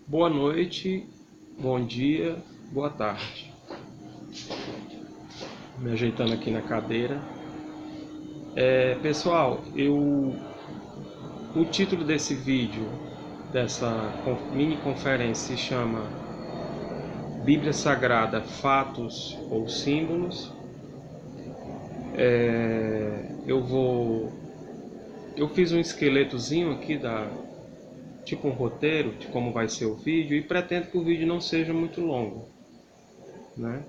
Boa noite, bom dia, boa tarde. Me ajeitando aqui na cadeira. Pessoal, o título desse vídeo, dessa mini conferência, se chama Bíblia Sagrada, Fatos ou Símbolos. Eu fiz um esqueletozinho aqui, tipo um roteiro de como vai ser o vídeo, e pretendo que o vídeo não seja muito longo, né?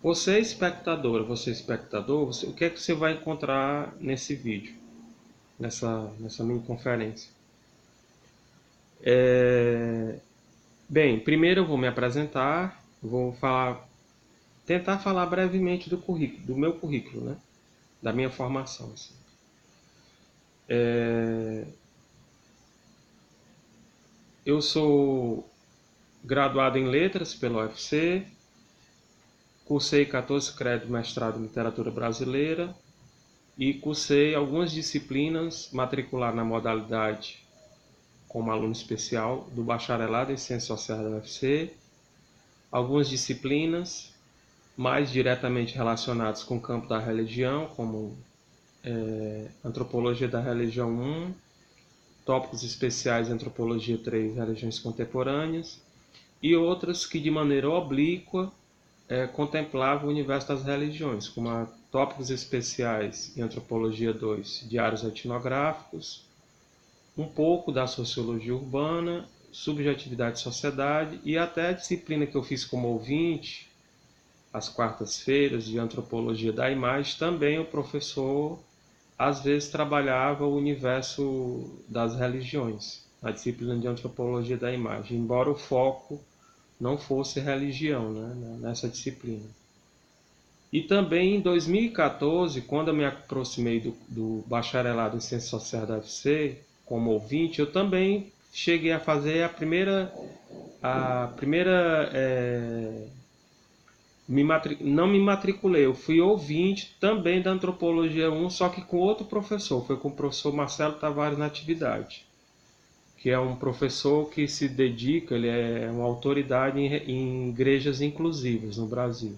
Você espectadora, você espectador, o que é que você vai encontrar nesse vídeo, nessa mini conferência? Bem, primeiro eu vou me apresentar, tentar falar brevemente do currículo, do meu currículo, né? Da minha formação. Assim. Eu sou graduado em Letras pela UFC, cursei 14 créditos de mestrado em Literatura Brasileira e cursei algumas disciplinas, matricular na modalidade como aluno especial do bacharelado em Ciências Sociais da UFC, algumas disciplinas mais diretamente relacionadas com o campo da religião, como Antropologia da Religião 1, tópicos especiais Antropologia 3, Religiões Contemporâneas, e outras que de maneira oblíqua contemplavam o universo das religiões, como tópicos especiais em Antropologia 2, Diários Etnográficos, um pouco da sociologia urbana, subjetividade e sociedade, e até a disciplina que eu fiz como ouvinte, às quartas-feiras, de antropologia da imagem, também o professor às vezes trabalhava o universo das religiões, a disciplina de antropologia da imagem, embora o foco não fosse religião, né, nessa disciplina. E também em 2014, quando eu me aproximei do bacharelado em Ciências Sociais da UFC, como ouvinte, eu também cheguei a fazer não me matriculei, eu fui ouvinte também da Antropologia 1, só que com outro professor, foi com o professor Marcelo Tavares Natividade, que é um professor que se dedica, ele é uma autoridade em igrejas inclusivas no Brasil,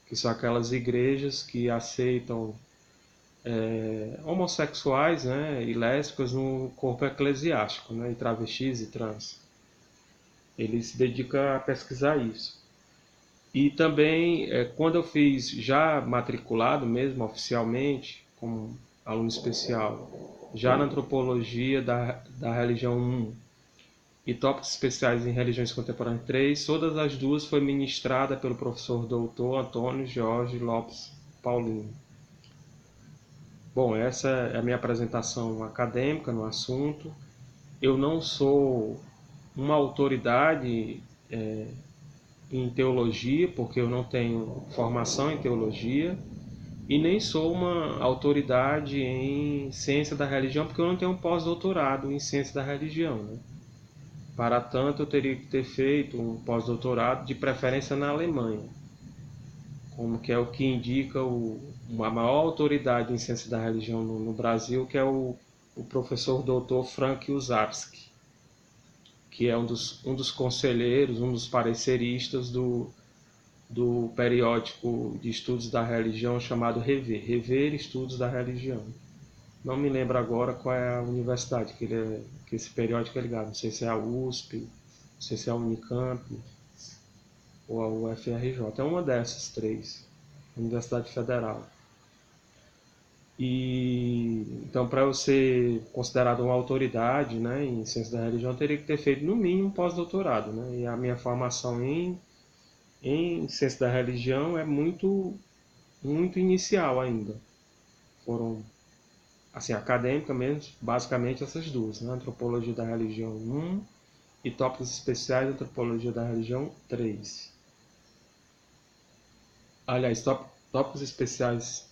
que são aquelas igrejas que aceitam homossexuais, né, e lésbicas no corpo eclesiástico, né, e travestis e trans. Ele se dedica a pesquisar isso. E também, quando eu fiz já matriculado mesmo, oficialmente, como aluno especial, já na antropologia da religião 1 e tópicos especiais em religiões contemporâneas 3, todas as duas foi ministrada pelo professor doutor Antônio Jorge Lopes Paulino. Bom, essa é a minha apresentação acadêmica no assunto. Eu não sou uma autoridade em teologia, porque eu não tenho formação em teologia, e nem sou uma autoridade em ciência da religião, porque eu não tenho um pós-doutorado em ciência da religião. Né? Para tanto, eu teria que ter feito um pós-doutorado, de preferência na Alemanha, como que é o que indica a maior autoridade em ciência da religião no Brasil, que é o professor doutor Frank Uzarski, que é um dos conselheiros, um dos pareceristas do periódico de estudos da religião chamado Rever Estudos da Religião. Não me lembro agora qual é a universidade que esse periódico é ligado. Não sei se é a USP, não sei se é a Unicamp ou a UFRJ. É uma dessas três, Universidade Federal. E então, para eu ser considerado uma autoridade, né, em ciência da religião, eu teria que ter feito no mínimo um pós-doutorado, né? E a minha formação em ciência da religião é muito inicial ainda. Foram, assim, acadêmica mesmo, basicamente essas duas, né? Antropologia da Religião 1 e tópicos especiais Antropologia da Religião 3. Aliás, tópicos especiais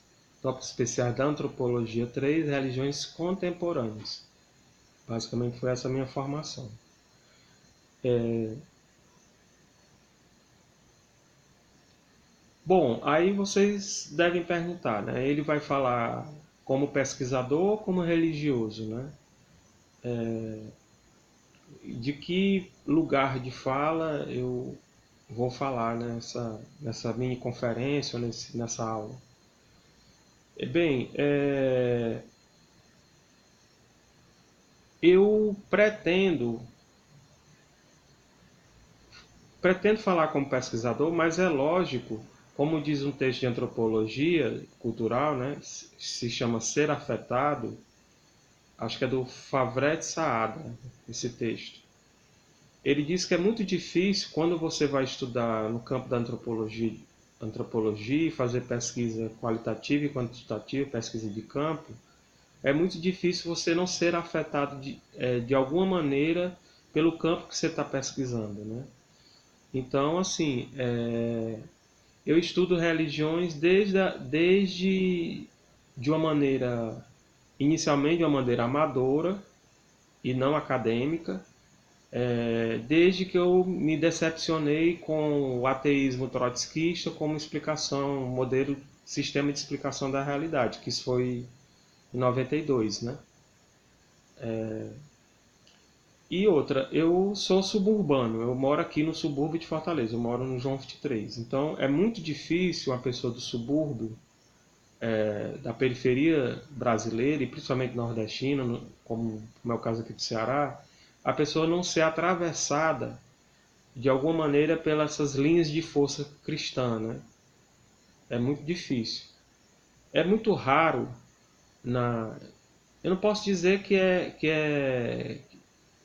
da Antropologia 3, Religiões Contemporâneas. Basicamente foi essa a minha formação. Bom, aí vocês devem perguntar, né? Ele vai falar como pesquisador ou como religioso, né? de que lugar de fala eu vou falar nessa mini conferência, nessa aula. Bem, eu pretendo falar como pesquisador, mas é lógico, como diz um texto de antropologia cultural, né, se chama Ser Afetado, acho que é do Favret Saada, esse texto. Ele diz que é muito difícil quando você vai estudar no campo da antropologia, fazer pesquisa qualitativa e quantitativa, pesquisa de campo, é muito difícil você não ser afetado de alguma maneira pelo campo que você está pesquisando, né? Então, assim, eu estudo religiões desde de uma maneira, inicialmente de uma maneira amadora e não acadêmica, desde que eu me decepcionei com o ateísmo trotskista como explicação, modelo, sistema de explicação da realidade, que isso foi em 92, né? E outra, eu sou suburbano, eu moro aqui no subúrbio de Fortaleza, eu moro no João 23. Então é muito difícil uma pessoa do subúrbio, da periferia brasileira e principalmente nordestina, como é o caso aqui do Ceará, a pessoa não ser atravessada de alguma maneira pelas essas linhas de força cristã, né? É muito difícil. É muito raro na. Eu não posso dizer que é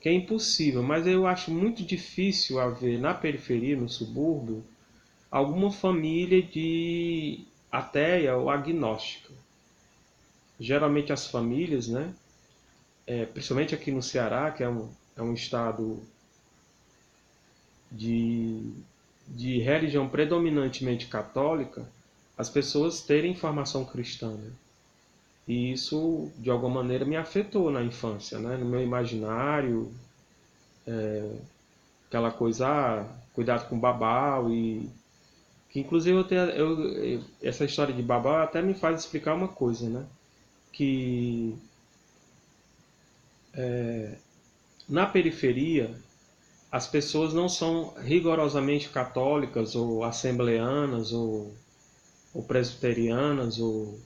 impossível, mas eu acho muito difícil haver na periferia, no subúrbio, alguma família de ateia ou agnóstica. Geralmente as famílias, né, principalmente aqui no Ceará, que é um estado de, de religião predominantemente católica, as pessoas terem formação cristã, né? E isso, de alguma maneira, me afetou na infância, né? No meu imaginário, aquela coisa, cuidado com o babau e que inclusive essa história de babau até me faz explicar uma coisa, né? Que na periferia as pessoas não são rigorosamente católicas ou assembleanas ou presbiterianas ou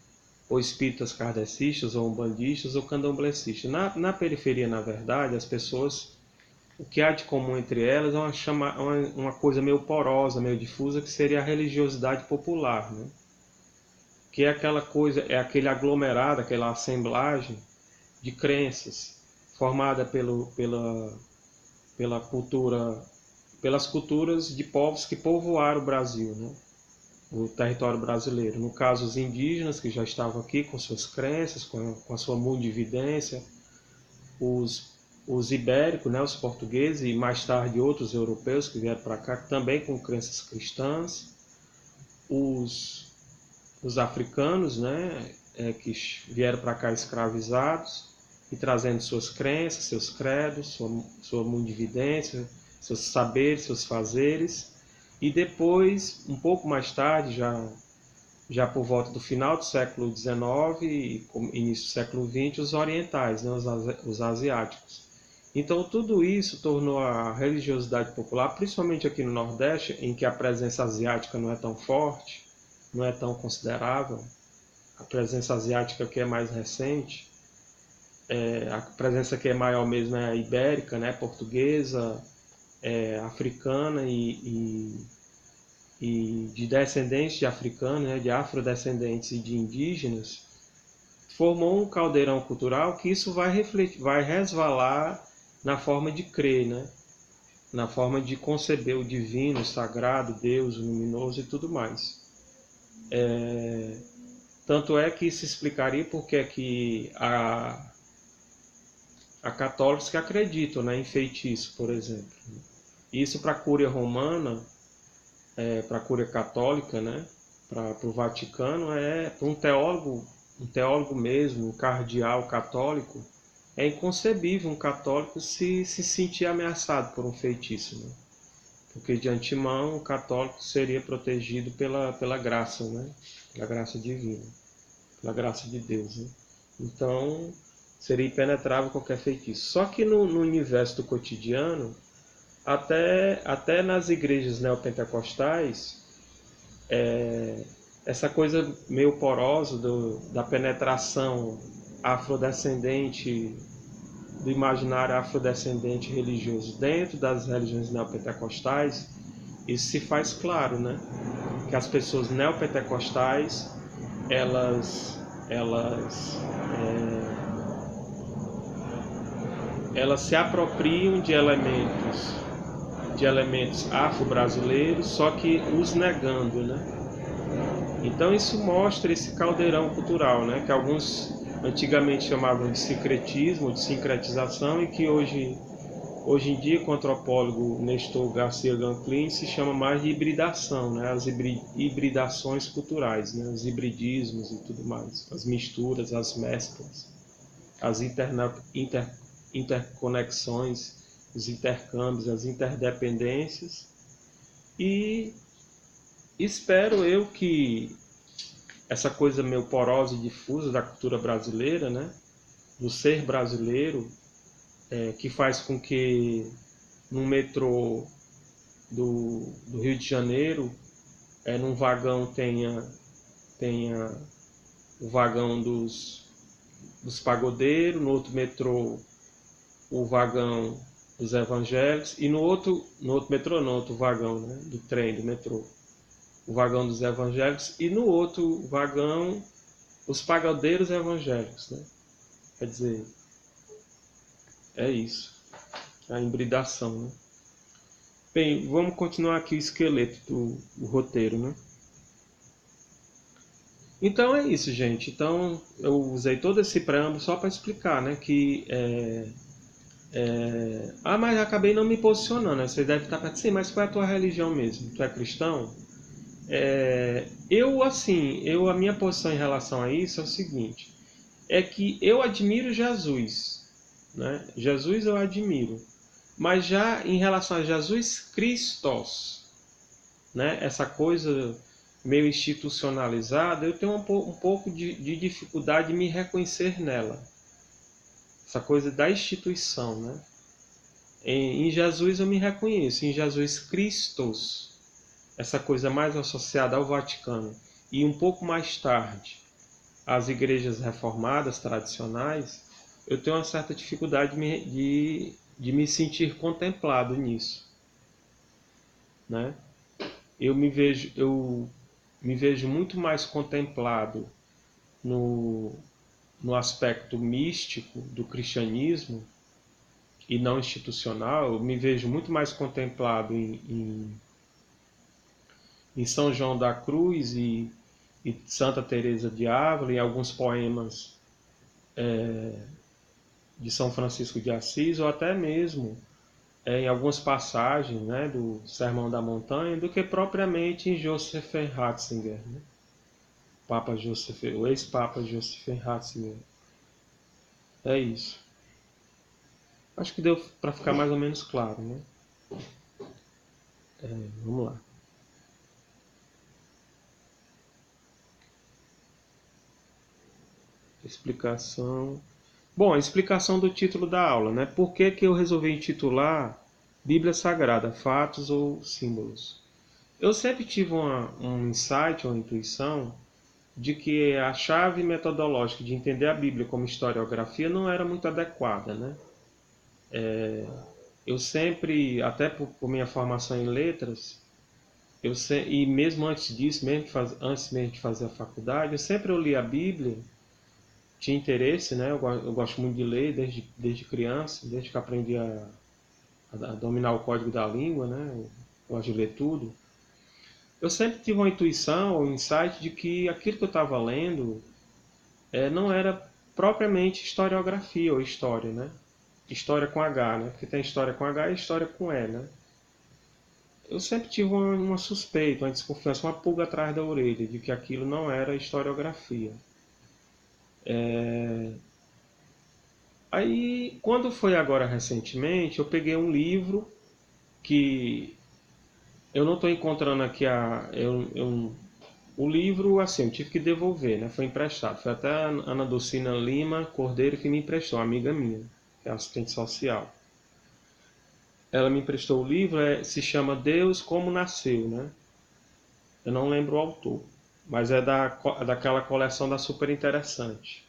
espíritas kardecistas ou umbandistas ou candomblecistas. Na periferia, na verdade, as pessoas, o que há de comum entre elas é uma coisa meio porosa, meio difusa, que seria a religiosidade popular, né? Que é aquela coisa, é aquele aglomerado, aquela assemblagem de crenças formada pela cultura, pelas culturas de povos que povoaram o Brasil, né? O território brasileiro. No caso, os indígenas que já estavam aqui com suas crenças, com a sua mundividência, os, os ibéricos, né, os portugueses e mais tarde outros europeus que vieram para cá também com crenças cristãs, os, os africanos, né, que vieram para cá escravizados e trazendo suas crenças, seus credos, sua mundividência, seus saberes, seus fazeres. E depois, um pouco mais tarde, já por volta do final do século XIX e início do século XX, os orientais, né, os asiáticos. Então, tudo isso tornou a religiosidade popular, principalmente aqui no Nordeste, em que a presença asiática não é tão forte, não é tão considerável, a presença asiática que é mais recente, a presença que é maior mesmo é a ibérica, né, portuguesa, africana e de descendentes de africanos, né, de afrodescendentes e de indígenas, formou um caldeirão cultural que isso vai refletir, vai resvalar na forma de crer, né? Na forma de conceber o divino, o sagrado, Deus, o luminoso e tudo mais. Tanto é que isso explicaria porque é que há católicos que acreditam, né, em feitiço, por exemplo. Isso para a Cúria Romana, para a Cúria Católica, né, para o Vaticano, para um teólogo mesmo, um cardeal católico, é inconcebível um católico se sentir ameaçado por um feitiço, né? Porque de antemão o católico seria protegido pela graça, né? Pela graça divina, pela graça de Deus, né? Então, seria impenetrável qualquer feitiço. Só que no universo do cotidiano, até nas igrejas neopentecostais, essa coisa meio porosa da penetração afrodescendente, do imaginário afrodescendente religioso dentro das religiões neopentecostais, isso se faz claro, né? Que as pessoas neopentecostais, elas se apropriam de elementos afro-brasileiros, só que os negando, né? Então isso mostra esse caldeirão cultural, né? Que alguns antigamente chamavam de sincretismo, de sincretização, e que hoje em dia, com o antropólogo Nestor Garcia Ganklin, se chama mais de hibridação, né? As hibridações culturais, né? Os hibridismos e tudo mais, as misturas, as mesclas, as interconexões, os intercâmbios, as interdependências. E espero eu que essa coisa meio porosa e difusa da cultura brasileira, né? Do ser brasileiro, que faz com que no metrô do Rio de Janeiro, num vagão tenha o vagão dos pagodeiros, no outro metrô o vagão dos evangélicos, e no outro metrô não, outro vagão, né, do trem, do metrô, o vagão dos evangélicos, e no outro vagão os pagodeiros evangélicos, né? Quer dizer, é isso, a hibridação, né? Bem, vamos continuar aqui o esqueleto do roteiro, né? Então é isso, gente. Então eu usei todo esse preâmbulo só para explicar, né? Que mas acabei não me posicionando, né? Você deve estar pensando, sim, mas qual é a tua religião mesmo? Tu é cristão? A minha posição em relação a isso é o seguinte: é que eu admiro Jesus, né? Jesus eu admiro, mas já em relação a Jesus Christos, né? Essa coisa meio institucionalizada, eu tenho um pouco de dificuldade de me reconhecer nela. Essa coisa da instituição, né? Em Jesus eu me reconheço, em Jesus Christos, essa coisa mais associada ao Vaticano, e um pouco mais tarde às igrejas reformadas tradicionais, eu tenho uma certa dificuldade de me sentir contemplado nisso, né? Eu me vejo muito mais contemplado no, no aspecto místico do cristianismo e não institucional. Eu me vejo muito mais contemplado em São João da Cruz e Santa Teresa de Ávila, em alguns poemas de São Francisco de Assis, ou até mesmo em algumas passagens, né, do Sermão da Montanha, do que propriamente em Joseph Ratzinger, né? O ex-papa Joseph Ratzinger. É isso. Acho que deu para ficar mais ou menos claro, né? Vamos lá. Explicação. Bom, a explicação do título da aula, né? Por que que eu resolvi intitular Bíblia Sagrada, Fatos ou Símbolos? Eu sempre tive um insight, uma intuição, de que a chave metodológica de entender a Bíblia como historiografia não era muito adequada, né? Eu sempre, até por minha formação em letras, e mesmo antes disso, antes mesmo de fazer a faculdade, eu li a Bíblia, tinha interesse, né? Eu gosto muito de ler desde criança, desde que aprendi a dominar o código da língua, né? Eu gosto de ler tudo. Eu sempre tive uma intuição, um insight de que aquilo que eu estava lendo não era propriamente historiografia ou história, né? História com H, né? Porque tem história com H e história com E, né? Eu sempre tive uma suspeita, uma desconfiança, uma pulga atrás da orelha de que aquilo não era historiografia. Aí, quando foi agora recentemente, eu peguei um livro que eu não estou encontrando aqui O livro, assim, eu tive que devolver, né? Foi emprestado. Foi até a Ana Dulcina Lima Cordeiro que me emprestou, uma amiga minha, que é assistente social. Ela me emprestou o livro, se chama Deus Como Nasceu, né? Eu não lembro o autor, mas é daquela coleção da Super Interessante.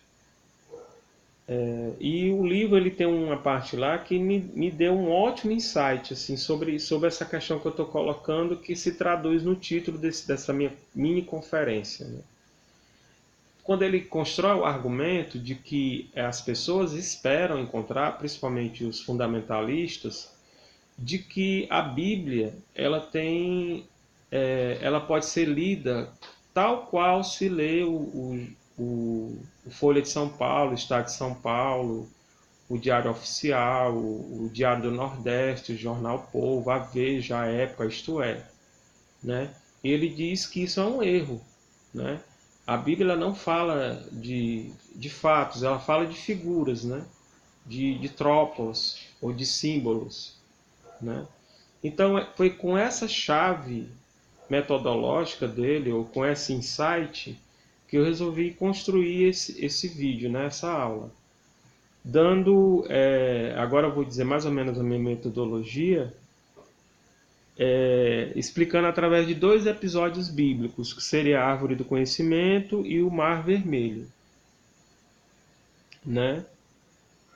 E o livro ele tem uma parte lá que me deu um ótimo insight assim, sobre essa questão que eu estou colocando, que se traduz no título dessa minha mini conferência, né? Quando ele constrói o argumento de que as pessoas esperam encontrar, principalmente os fundamentalistas, de que a Bíblia ela pode ser lida tal qual se lê o Folha de São Paulo, o Estado de São Paulo, o Diário Oficial, o Diário do Nordeste, o Jornal Povo, a Veja, a Época, isto é, né? Ele diz que isso é um erro, né? A Bíblia não fala de fatos, ela fala de figuras, né? De tropos ou de símbolos, né? Então foi com essa chave metodológica dele, ou com esse insight, que eu resolvi construir esse vídeo, né? Essa aula. Agora eu vou dizer mais ou menos a minha metodologia, explicando através de 2 episódios bíblicos, que seria a Árvore do Conhecimento e o Mar Vermelho, né?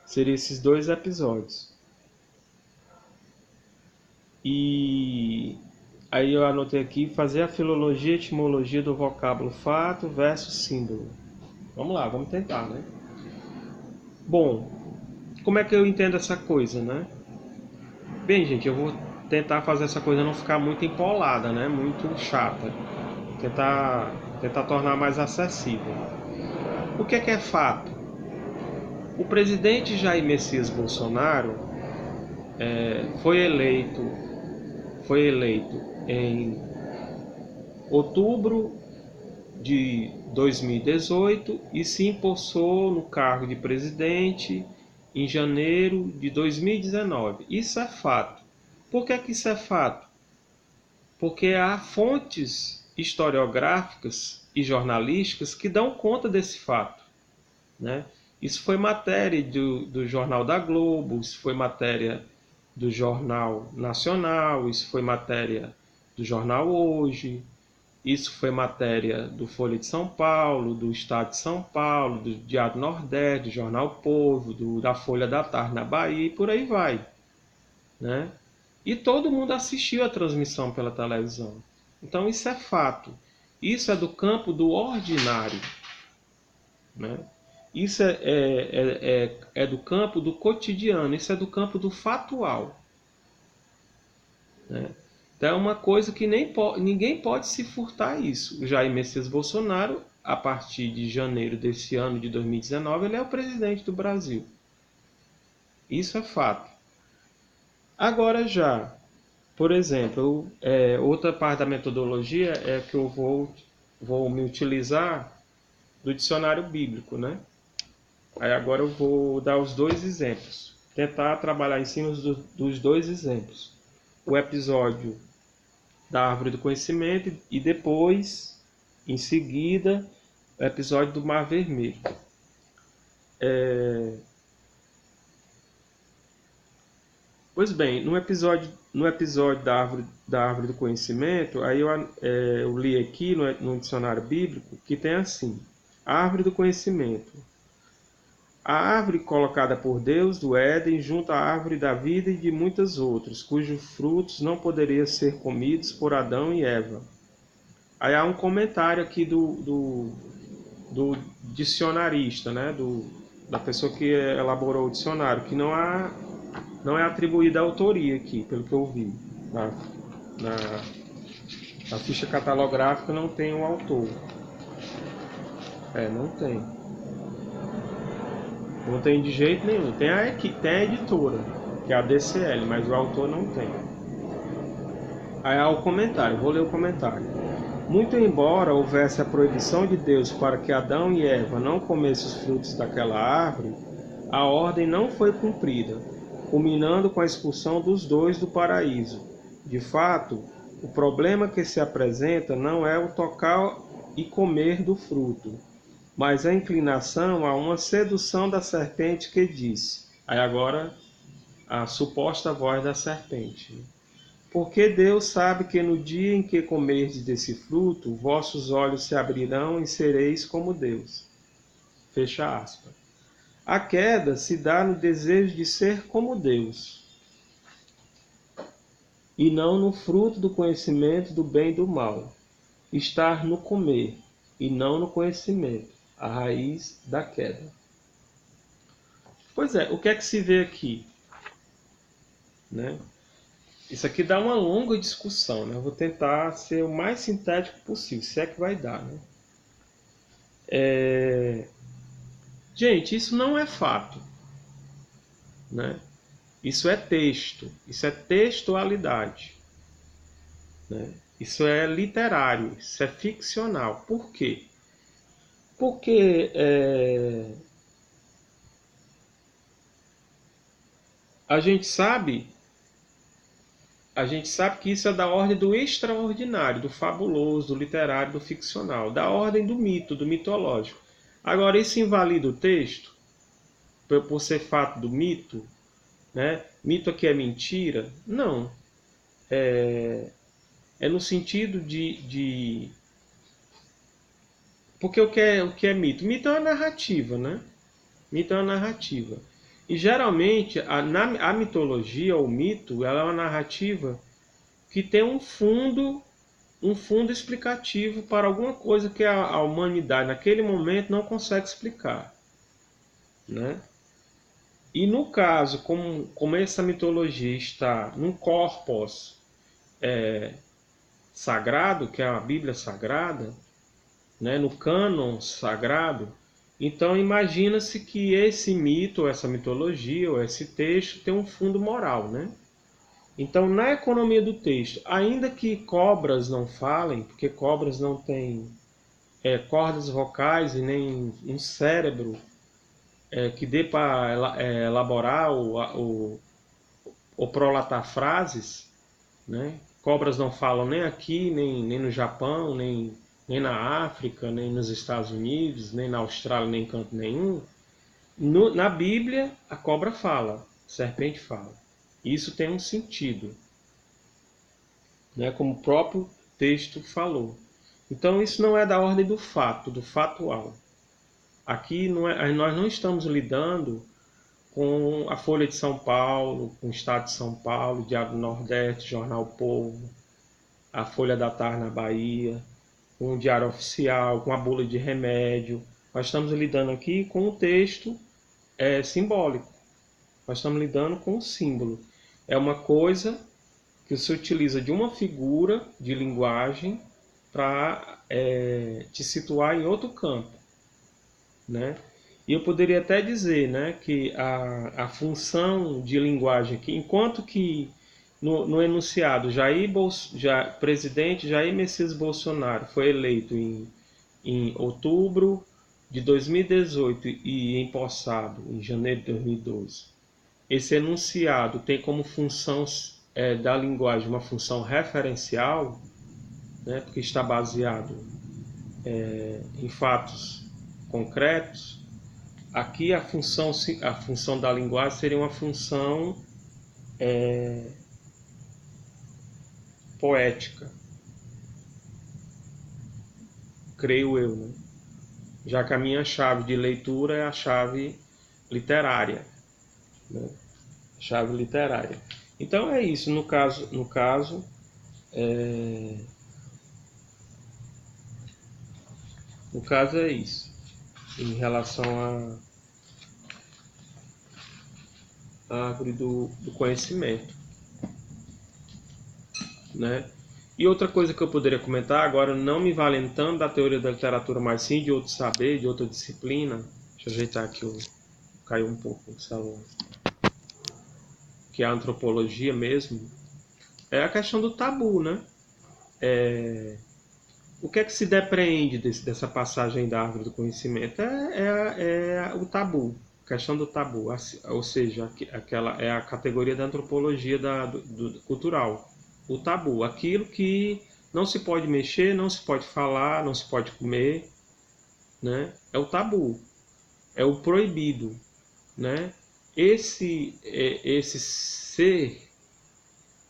Seriam esses 2 episódios. E aí eu anotei aqui, fazer a filologia e etimologia do vocábulo fato versus símbolo. Vamos lá, vamos tentar, né? Bom, como é que eu entendo essa coisa, né? Bem, gente, eu vou tentar fazer essa coisa não ficar muito empolada, né? Muito chata. Tentar tornar mais acessível. O que é fato? O presidente Jair Messias Bolsonaro foi eleito em outubro de 2018 e se empossou no cargo de presidente em janeiro de 2019. Isso é fato. Por que isso é fato? Porque há fontes historiográficas e jornalísticas que dão conta desse fato, né? Isso foi matéria do Jornal da Globo, isso foi matéria do Jornal Nacional, isso foi matéria do Jornal Hoje, isso foi matéria do Folha de São Paulo, do Estado de São Paulo, do Diário do Nordeste, do Jornal Povo, da Folha da Tarde na Bahia e por aí vai, né? E todo mundo assistiu a transmissão pela televisão. Então isso é fato. Isso é do campo do ordinário, né? Isso é do campo do cotidiano, isso é do campo do fatual, né? Então é uma coisa que ninguém pode se furtar isso. O Jair Messias Bolsonaro, a partir de janeiro desse ano de 2019, ele é o presidente do Brasil. Isso é fato. Agora já, por exemplo, outra parte da metodologia é que eu vou me utilizar do dicionário bíblico, né? Aí agora eu vou dar os 2 exemplos. Tentar trabalhar em cima dos 2 exemplos. O episódio da Árvore do Conhecimento e depois, em seguida, o episódio do Mar Vermelho. Pois bem, no episódio da árvore do Conhecimento, aí eu li aqui no dicionário bíblico que tem assim: a Árvore do Conhecimento. A árvore colocada por Deus do Éden junto à árvore da vida e de muitas outras, cujos frutos não poderiam ser comidos por Adão e Eva. Aí há um comentário aqui do dicionarista, né? Da pessoa que elaborou o dicionário, que não é atribuída a autoria aqui, pelo que eu vi. Na ficha catalográfica não tem o autor. Não tem. Não tem de jeito nenhum. Tem a editora, que é a DCL, mas o autor não tem. Aí há o comentário, vou ler o comentário. Muito embora houvesse a proibição de Deus para que Adão e Eva não comessem os frutos daquela árvore, a ordem não foi cumprida, culminando com a expulsão dos dois do paraíso. De fato, o problema que se apresenta não é o total e comer do fruto, mas a inclinação a uma sedução da serpente que disse. Aí agora a suposta voz da serpente. Porque Deus sabe que no dia em que comerdes desse fruto, vossos olhos se abrirão e sereis como Deus. Fecha aspas. A queda se dá no desejo de ser como Deus, e não no fruto do conhecimento do bem e do mal. Estar no comer, e não no conhecimento, a raiz da queda. Pois é, o que é que se vê aqui? Né? Isso aqui dá uma longa discussão, né? Eu vou tentar ser o mais sintético possível, se é que vai dar, né? Gente, isso não é fato, né? Isso é texto, isso é textualidade, né? Isso é literário, isso é ficcional. Por quê? Porque a gente sabe que isso é da ordem do extraordinário, do fabuloso, do literário, do ficcional, da ordem do mito, do mitológico. Agora, isso invalida o texto, por ser fato do mito, né? Mito aqui é mentira? Não. É no sentido de... Porque o que é mito? Mito é uma narrativa, né? Mito é uma narrativa. E geralmente a mitologia, ou mito, ela é uma narrativa que tem um fundo explicativo para alguma coisa que a humanidade naquele momento não consegue explicar, né? E no caso, como essa mitologia está num corpus sagrado, que é a Bíblia Sagrada, né, no cânon sagrado, então imagina-se que esse mito, ou essa mitologia, ou esse texto tem um fundo moral, né? Então, na economia do texto, ainda que cobras não falem, porque cobras não têm cordas vocais e nem um cérebro que dê para elaborar ou prolatar frases, né? Cobras não falam nem aqui, nem no Japão, nem na África, nem nos Estados Unidos, nem na Austrália, nem em canto nenhum. Na Bíblia, a cobra fala, a serpente fala. Isso tem um sentido, né? Como o próprio texto falou. Então, isso não é da ordem do fato, do fatual. Aqui nós não estamos lidando com a Folha de São Paulo, com o Estado de São Paulo, Diário do Nordeste, Jornal Povo, a Folha da Tarde na Bahia, com o Diário Oficial, com a bula de remédio. Nós estamos lidando aqui com o texto simbólico. Nós estamos lidando com o símbolo. É uma coisa que se utiliza de uma figura de linguagem para te situar em outro campo, né? E eu poderia até dizer, né, que a função de linguagem aqui, enquanto que no enunciado presidente Jair Messias Bolsonaro foi eleito em outubro de 2018 e empossado em janeiro de 2012, esse enunciado tem como função da linguagem uma função referencial, né, porque está baseado em fatos concretos. Aqui a função da linguagem seria uma função poética, creio eu, né? Já que a minha chave de leitura é a chave literária, né? Chave literária. Então é isso, no caso é isso, em relação à árvore do conhecimento, né? E outra coisa que eu poderia comentar, agora não me valendo tanto da teoria da literatura, mas sim de outro saber, de outra disciplina. Deixa eu ajeitar aqui, caiu um pouco o celular. Que é a antropologia mesmo, é a questão do tabu, né? O que é que se depreende dessa passagem da árvore do conhecimento? É o tabu, a questão do tabu, ou seja, aquela é a categoria da antropologia cultural. O tabu, aquilo que Não se pode mexer, não se pode falar, não se pode comer, né? É o tabu, é o proibido, né? Esse ser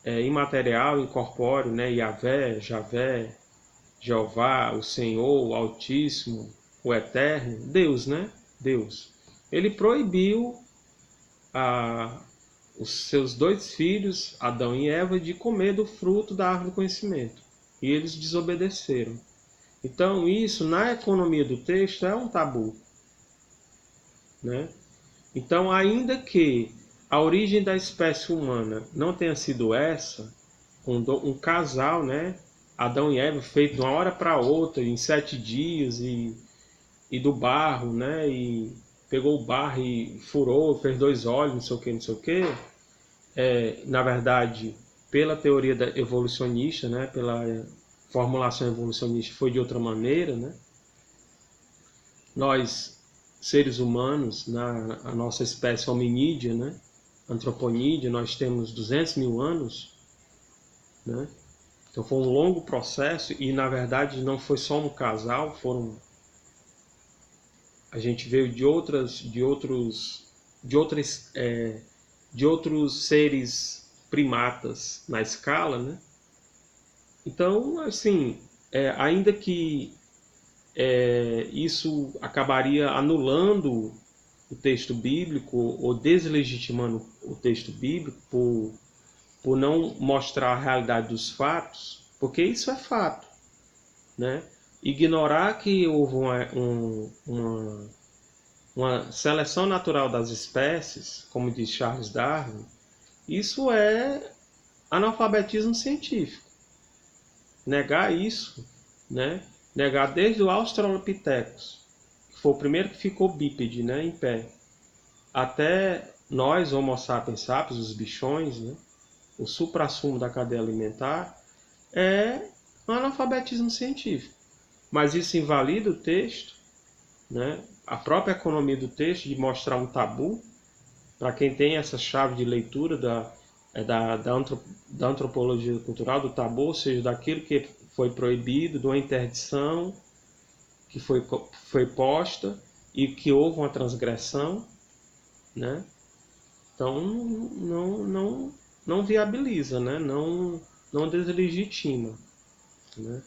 imaterial, incorpóreo, né? Yahvé, Javé, Jeová, o Senhor, o Altíssimo, o Eterno, Deus, né? Deus. Ele proibiu a, os seus dois filhos, Adão e Eva, de comer do fruto da árvore do conhecimento. E eles desobedeceram. Então, isso, na economia do texto, é um tabu, né? Então, ainda que a origem da espécie humana não tenha sido essa, um casal, né? Adão e Eva, feito de uma hora para outra, em 7 dias, e do barro, né? E pegou o barro e furou, fez 2 olhos, não sei o que, não sei o que. Na verdade, pela teoria evolucionista, né? Pela formulação evolucionista, foi de outra maneira, né? Nós, seres humanos, a nossa espécie hominídea, né? Antroponídea, nós temos 200 mil anos, né? Então foi um longo processo e, na verdade, não foi só um casal, a gente veio de outros seres primatas na escala, né? Então, assim, ainda que isso acabaria anulando o texto bíblico ou deslegitimando o texto bíblico por não mostrar a realidade dos fatos, porque isso é fato, né? Ignorar que houve uma seleção natural das espécies, como diz Charles Darwin, isso é analfabetismo científico. Negar isso, né? Negar desde o Australopithecus, que foi o primeiro que ficou bípede, né, em pé, até nós, Homo sapiens sapiens, os bichões, né, o suprassumo da cadeia alimentar, é um analfabetismo científico. Mas isso invalida o texto, né? A própria economia do texto de mostrar um tabu, para quem tem essa chave de leitura da antropologia cultural, do tabu, ou seja, daquilo que foi proibido, de uma interdição que foi posta e que houve uma transgressão, né? Então não viabiliza, né? Não deslegitima, né?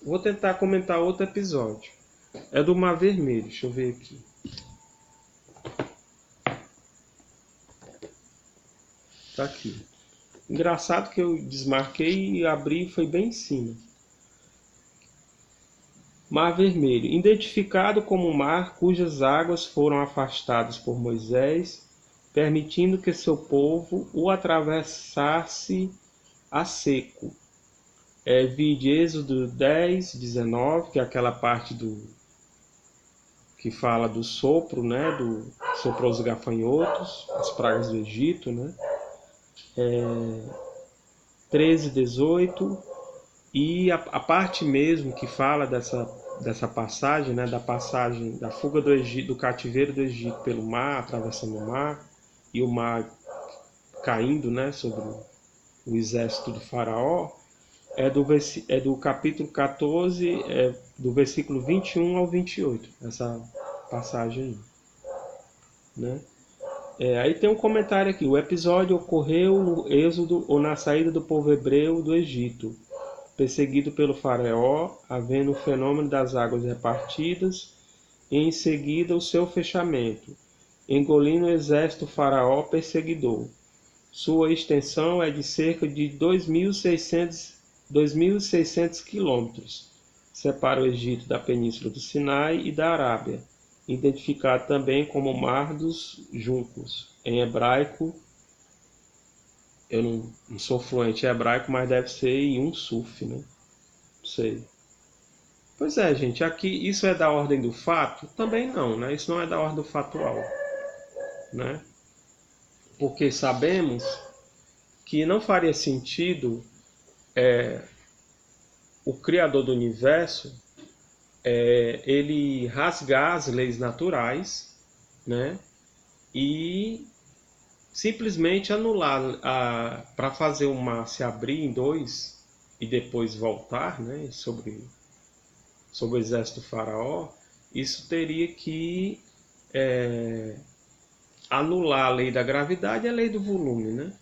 Vou tentar comentar outro episódio. É do Mar Vermelho, deixa eu ver aqui. Tá aqui. Engraçado que eu desmarquei e abri e foi bem em cima. Mar Vermelho, identificado como o mar cujas águas foram afastadas por Moisés, permitindo que seu povo o atravessasse a seco. Vide Êxodo 10, 19, que é aquela parte que fala do sopro, né? Soprou os gafanhotos, as pragas do Egito, né? 13, 18, e a parte mesmo que fala dessa passagem, né? Da passagem da fuga do Egito, do cativeiro do Egito pelo mar, atravessando o mar, e o mar caindo, né? Sobre o exército do faraó, é do capítulo 14, do versículo 21 ao 28, essa passagem aí, né? Aí tem um comentário aqui: o episódio ocorreu no êxodo ou na saída do povo hebreu do Egito, perseguido pelo faraó, havendo o fenômeno das águas repartidas e em seguida o seu fechamento, engolindo o exército faraó perseguidor. Sua extensão é de cerca de 2.600 quilômetros. Separa o Egito da Península do Sinai e da Arábia, identificado também como Mar dos Juncos. Em hebraico, eu não sou fluente em hebraico, mas deve ser em suf, né? Não sei. Pois é, gente, aqui isso é da ordem do fato? Também não, né? Isso não é da ordem do factual, né? Porque sabemos que não faria sentido o Criador do Universo ele rasgar as leis naturais, né? E simplesmente anular para fazer o mar se abrir em dois e depois voltar, né, sobre o exército do faraó, isso teria que anular a lei da gravidade e a lei do volume, né?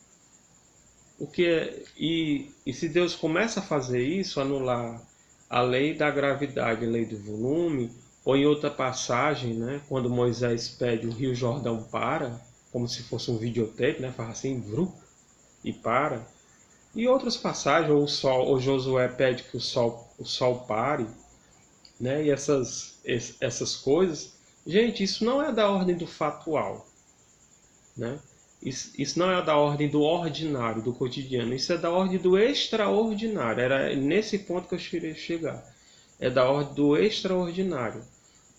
E se Deus começa a fazer isso, anular a lei da gravidade e a lei do volume, ou em outra passagem, né, quando Moisés pede o Rio Jordão para, como se fosse um videotape, né, faz assim, vrum, e para. E outras passagens, ou o sol, ou Josué pede que o sol pare, né, e essas coisas. Gente, isso não é da ordem do fatual, né? Isso não é da ordem do ordinário, do cotidiano. Isso é da ordem do extraordinário. Era nesse ponto que eu queria chegar. É da ordem do extraordinário.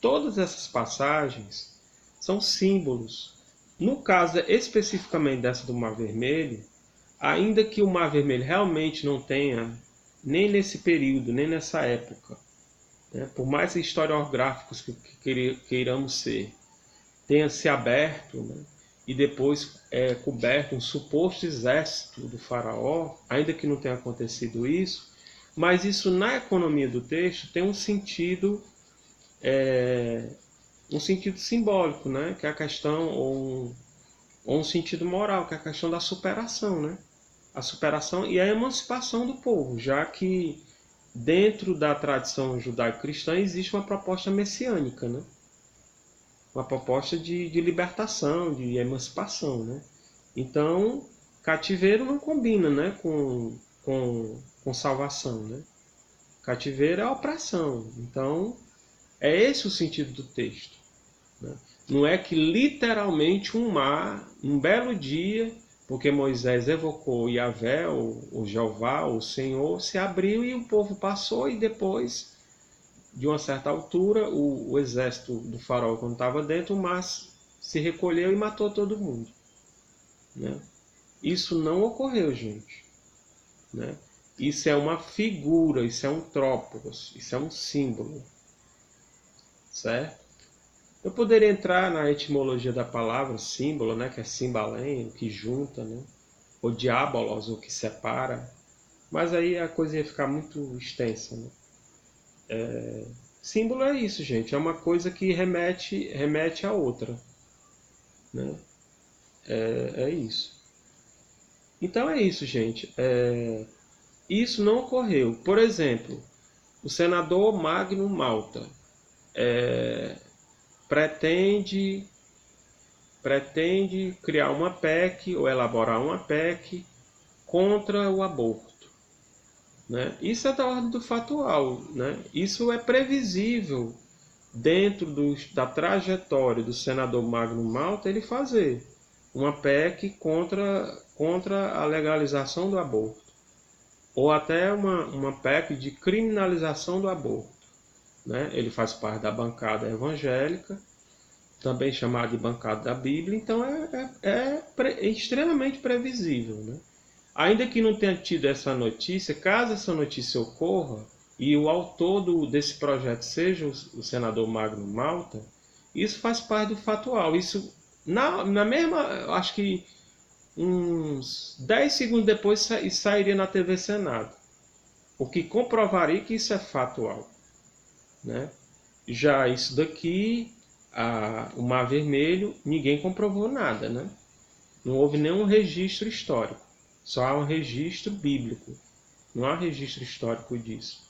Todas essas passagens são símbolos. No caso especificamente dessa do Mar Vermelho, ainda que o Mar Vermelho realmente não tenha, nem nesse período, nem nessa época, né, por mais historiográficos que queiramos ser, tenha se aberto, né, e depois coberto um suposto exército do faraó, ainda que não tenha acontecido isso, mas isso na economia do texto tem um sentido simbólico, né, que é a questão, ou um sentido moral, que é a questão da superação, né, a superação e a emancipação do povo, já que dentro da tradição judaico-cristã existe uma proposta messiânica, né? Uma proposta de libertação, de emancipação, né? Então, cativeiro não combina, né, com salvação, né? Cativeiro é opressão. Então, é esse o sentido do texto, né? Não é que literalmente um mar, um belo dia, porque Moisés evocou Yahvé, o Jeová, o Senhor, se abriu e o povo passou e depois, de uma certa altura, o exército do faraó, quando estava dentro, o mar se recolheu e matou todo mundo, né? Isso não ocorreu, gente, né? Isso é uma figura, isso é um trópicos, isso é um símbolo, certo? Eu poderia entrar na etimologia da palavra símbolo, né, que é simbalém, o que junta, né? Ou diabolos, o que separa, mas aí a coisa ia ficar muito extensa, né? Símbolo é isso, gente, é uma coisa que remete a outra, né? É isso. Então é isso, gente. Isso não ocorreu. Por exemplo, o senador Magno Malta pretende criar uma PEC ou elaborar uma PEC contra o aborto, né? Isso é da ordem do fatual, né? Isso é previsível dentro da trajetória do senador Magno Malta ele fazer uma PEC contra a legalização do aborto, ou até uma PEC de criminalização do aborto, né? Ele faz parte da bancada evangélica, também chamada de bancada da Bíblia, então é extremamente previsível, né? Ainda que não tenha tido essa notícia, caso essa notícia ocorra e o autor desse projeto seja o senador Magno Malta, isso faz parte do fatual. Isso, na mesma, acho que uns 10 segundos depois sairia na TV Senado, o que comprovaria que isso é fatual, né? Já isso daqui, o Mar Vermelho, ninguém comprovou nada, né? Não houve nenhum registro histórico, só há um registro bíblico, não há registro histórico disso.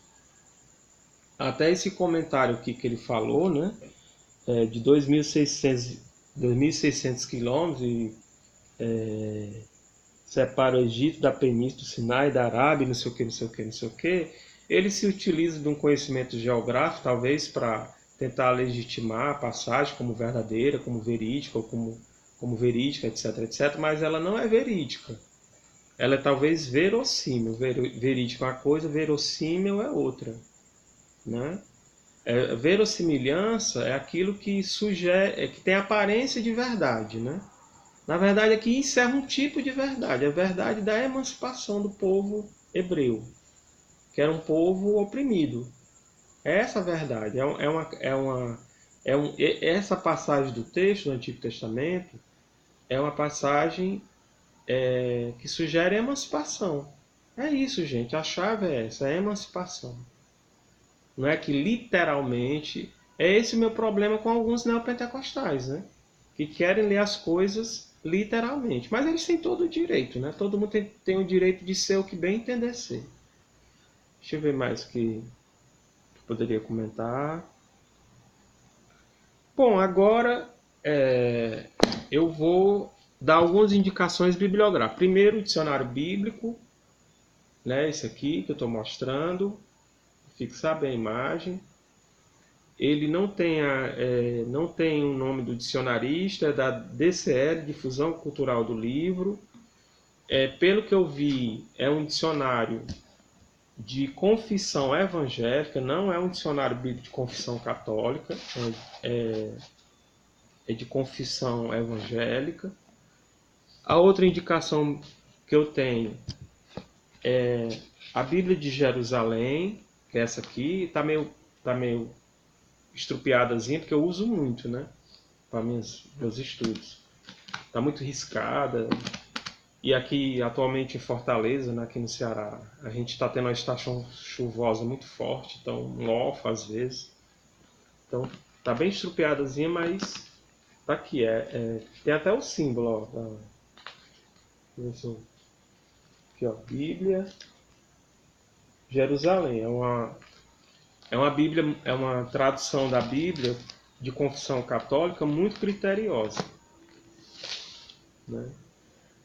Até esse comentário aqui que ele falou, né, de 2.600 quilômetros e separa o Egito da Península do Sinai, da Arábia, não sei o que, não sei o que, não sei o que. Ele se utiliza de um conhecimento geográfico, talvez, para tentar legitimar a passagem como verdadeira, como verídica, ou como verídica, etc, etc, mas ela não é verídica. Ela é talvez verossímil. Verídica é uma coisa, verossímil é outra, né? Verossimilhança é aquilo que sugere, que tem aparência de verdade, né? Na verdade, aqui encerra um tipo de verdade, a verdade da emancipação do povo hebreu, que era um povo oprimido. É essa a verdade. Essa passagem do texto do Antigo Testamento é uma passagem que sugere a emancipação, É isso, gente. A chave é essa, é a emancipação. Não é que literalmente. É esse o meu problema com alguns neopentecostais, né? Que querem ler as coisas literalmente. Mas eles têm todo o direito, né? Todo mundo tem o direito de ser o que bem entender ser. Deixa eu ver mais o que poderia comentar. Bom, agora eu vou dar algumas indicações bibliográficas. Primeiro, o dicionário bíblico, né? Esse aqui que eu estou mostrando. Fixar bem a imagem. Ele não tem o nome do dicionarista, é da DCL, Difusão Cultural do Livro. Pelo que eu vi, é um dicionário de confissão evangélica, não é um dicionário bíblico de confissão católica, é de confissão evangélica. A outra indicação que eu tenho é a Bíblia de Jerusalém, que é essa aqui, tá meio estrupiadazinha, porque eu uso muito, né, para meus estudos. Tá muito riscada. E aqui, atualmente em Fortaleza, né, aqui no Ceará, a gente está tendo uma estação chuvosa muito forte, então mofa às vezes. Então, tá bem estrupiadazinha, mas tá aqui. Tem até o símbolo, ó. Aqui, ó, Bíblia Jerusalém. É uma Bíblia, é uma tradução da Bíblia de confissão católica muito criteriosa, né?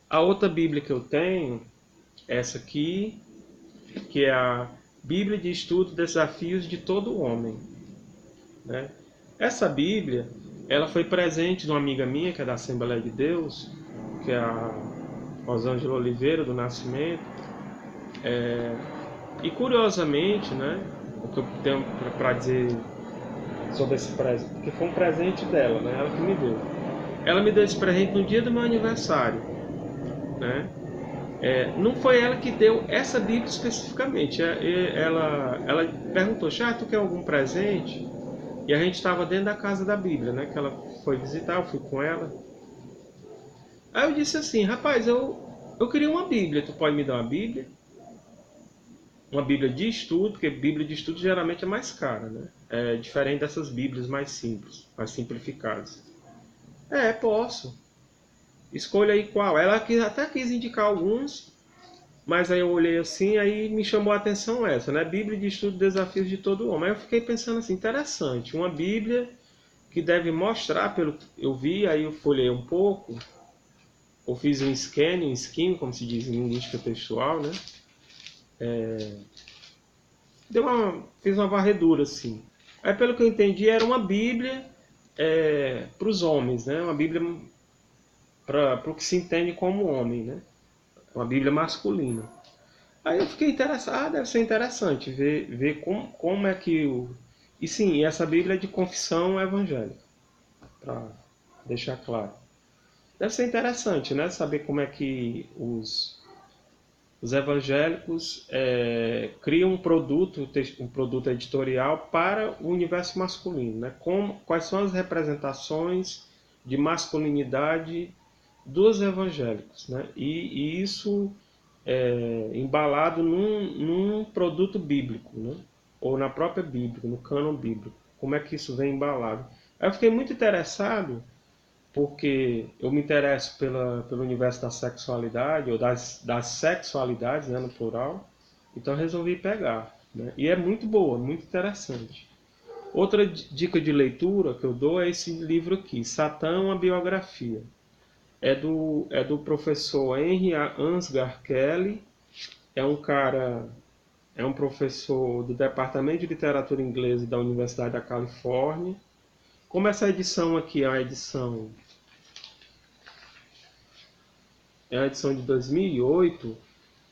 A outra Bíblia que eu tenho, essa aqui, que é a Bíblia de Estudo Desafios de Todo Homem, né? Essa Bíblia, ela foi presente de uma amiga minha, que é da Assembleia de Deus, que é a Rosângela Oliveira, do Nascimento. E curiosamente, né, o que eu tenho para dizer sobre esse presente, porque foi um presente dela, né, ela que me deu. Ela me deu esse presente no dia do meu aniversário, né? Não foi ela que deu essa Bíblia especificamente. Ela perguntou: "Ah, tu quer algum presente?" E a gente estava dentro da casa da Bíblia, né? Que ela foi visitar, eu fui com ela. Aí eu disse assim: "Rapaz, eu queria uma Bíblia. Tu pode me dar uma Bíblia?" Uma Bíblia de estudo, porque Bíblia de estudo geralmente é mais cara, né? É diferente dessas Bíblias mais simples, mais simplificadas. Posso. Escolha aí qual. Ela até quis indicar alguns, mas aí eu olhei assim, aí me chamou a atenção essa, né? Bíblia de Estudo Desafios de Todo Homem. Aí eu fiquei pensando assim, interessante, uma Bíblia que deve mostrar, pelo que eu vi, aí eu folhei um pouco, ou fiz um skim, como se diz em linguística textual, né? Fiz uma varredura assim. Aí pelo que eu entendi, era uma Bíblia para os homens, né? Uma Bíblia para o que se entende como homem, né? Uma Bíblia masculina. Aí eu fiquei interessado, deve ser interessante ver como é que o. E sim, essa Bíblia é de confissão evangélica, para deixar claro. Deve ser interessante, né? Saber como é que os evangélicos criam um produto editorial para o universo masculino, né? Quais são as representações de masculinidade dos evangélicos, né? E isso embalado num produto bíblico, né? Ou na própria Bíblia, no cânon bíblico. Como é que isso vem embalado? Aí eu fiquei muito interessado, porque eu me interesso pelo universo da sexualidade, ou das sexualidades, né, no plural, então eu resolvi pegar. Né? E é muito boa, muito interessante. Outra dica de leitura que eu dou é esse livro aqui, Satã, uma biografia. É do professor Henry Ansgar Kelly, é um cara, é um professor do Departamento de Literatura Inglesa da Universidade da Califórnia. Como essa edição aqui é a edição de 2008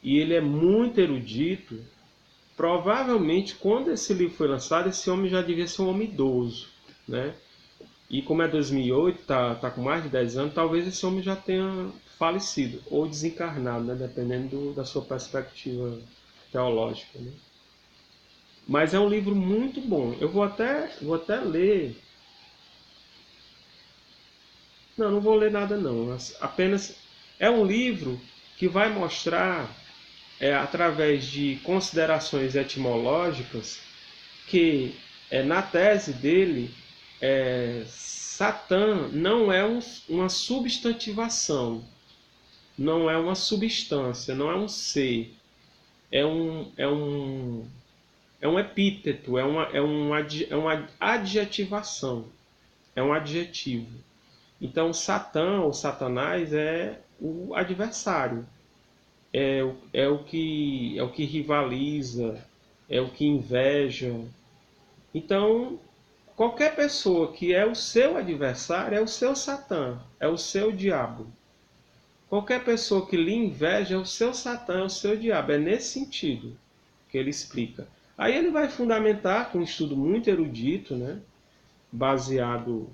e ele é muito erudito, provavelmente quando esse livro foi lançado, esse homem já devia ser um homem idoso, né? E como é 2008, tá com mais de 10 anos, talvez esse homem já tenha falecido ou desencarnado, né? Dependendo da sua perspectiva teológica, né? Mas é um livro muito bom. Eu vou até ler. Não vou ler nada não. Apenas é um livro que vai mostrar através de considerações etimológicas, que na tese dele, Satã não é uma substantivação, não é uma substância, não é um ser, é um epíteto, é uma adjetivação, é um adjetivo. Então, Satã ou Satanás é o adversário, é o que rivaliza, é o que inveja. Então, qualquer pessoa que é o seu adversário é o seu Satã, é o seu diabo. Qualquer pessoa que lhe inveja é o seu Satã, é o seu diabo. É nesse sentido que ele explica. Aí ele vai fundamentar com um estudo muito erudito, né, baseado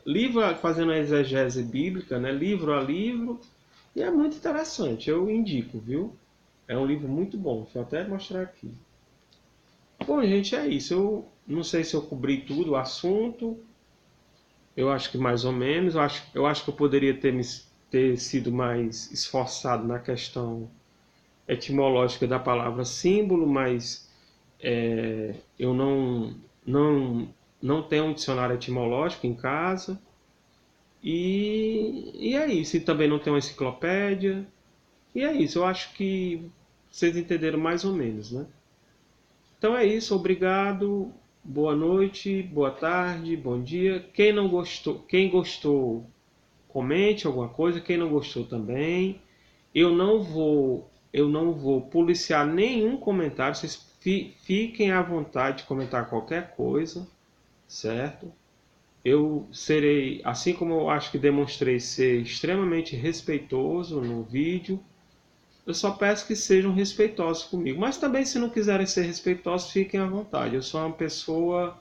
livro, fazendo a exegese bíblica, né, livro a livro, e é muito interessante, eu indico, viu? É um livro muito bom, deixa eu até mostrar aqui. Bom, gente, é isso. Eu não sei se eu cobri tudo o assunto, eu acho que mais ou menos. Eu acho que eu poderia ter sido mais esforçado na questão etimológica da palavra símbolo, mas eu não tenho um dicionário etimológico em casa. E é isso. E também não tenho uma enciclopédia. E é isso. Eu acho que vocês entenderam mais ou menos, né? Então é isso. Obrigado. Boa noite, boa tarde, bom dia. Quem gostou, comente alguma coisa. Quem não gostou também. Eu não vou policiar nenhum comentário. Vocês fiquem à vontade de comentar qualquer coisa, certo? Eu serei, assim como eu acho que demonstrei ser extremamente respeitoso no vídeo, eu só peço que sejam respeitosos comigo. Mas também, se não quiserem ser respeitosos, fiquem à vontade. Eu sou uma pessoa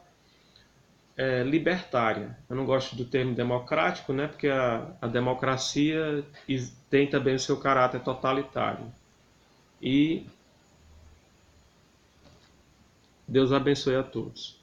libertária. Eu não gosto do termo democrático, né? Porque a democracia tem também o seu caráter totalitário. E Deus abençoe a todos.